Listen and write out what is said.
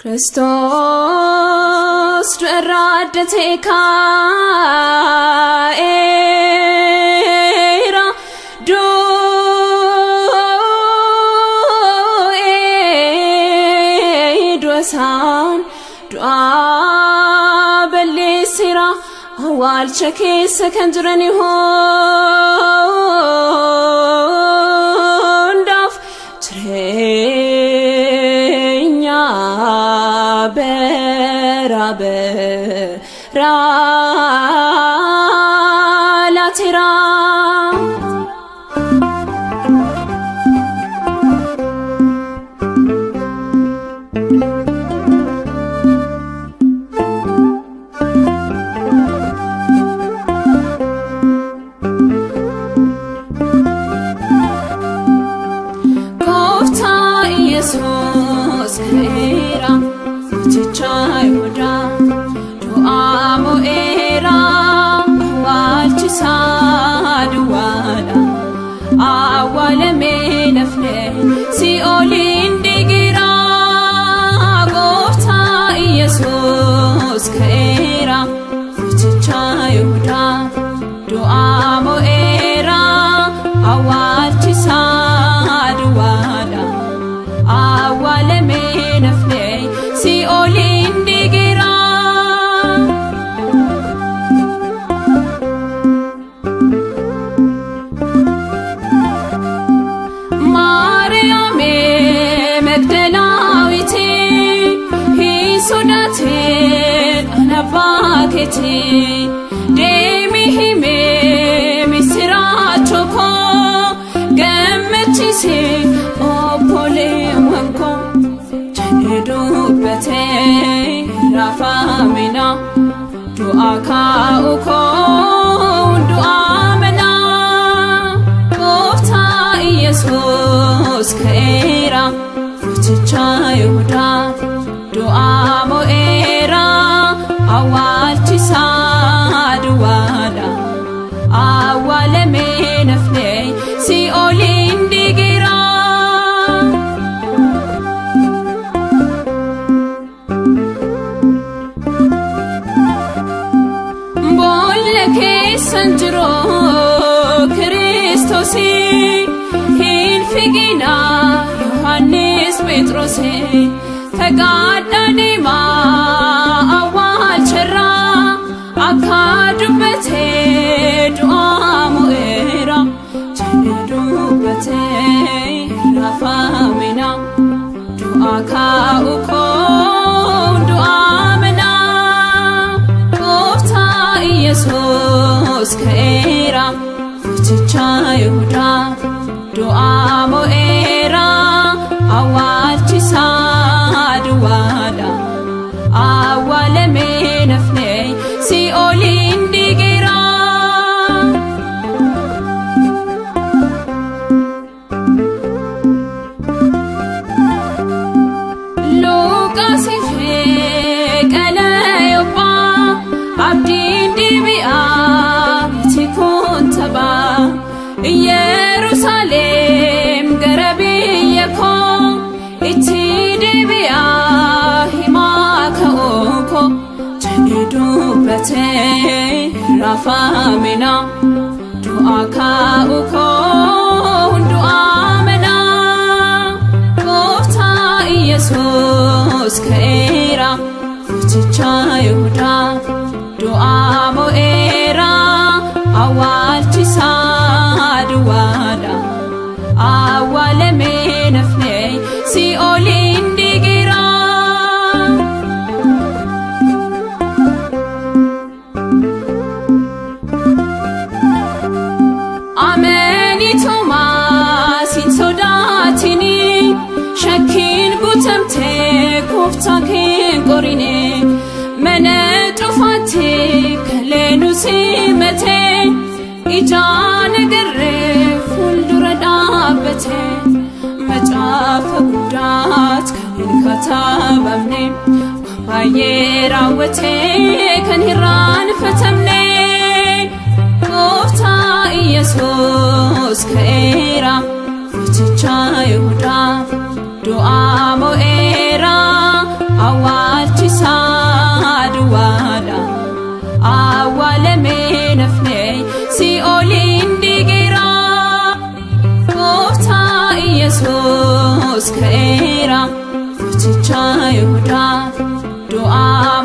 Christos radeteka era do edwasan dua belisira awal cheke sekanjrani hondaf trenya bera la tira Kofta Jesus era Tawahidoo du'amo era walchisa duwala awale menafne si olin digira Kofta Jesus era Tawahidoo du'amo era awalchisa duwala awale menafne si olin digira Mariame Magdalawiti hi sodate anabaketi demi hime misiracho ko gamechise opole wanko dubate rafamina dua ka uko dua mena Kofta Jesus era Tawahidoo du'amo era awalchisa duwala awale menafne si olin digira Sanjro Christosi hin figina Yohannes Petrosi fagadani ma awal chera akadubete du'amo era dubete rafamina du'a ka uko du'a mena Kofta Jesus era Tawahidoo du'amo era awalchisa duwala awale menafne si olin digira Lucas fe kalayopa abdi dibia tikuntaba Jerusalem garabiyako iti dibia himaka oko dubate rafamina du'a ka uko du'a mena Kofta Jesus era Tawahidoo du'amo era awalchisa duwala awale menafne si olin digira Ameni Thomas in sodatini shakin butamte Kofta ken qorine mene tufate kalenu simete ijan gere fuldura dabete machaf gudat kan katabamne bayrawate kan hiran fatamne Kofta Jesus era Tawahidoo du'amo era Yesuus ka'eera. Gochicha Yihudaa du'aa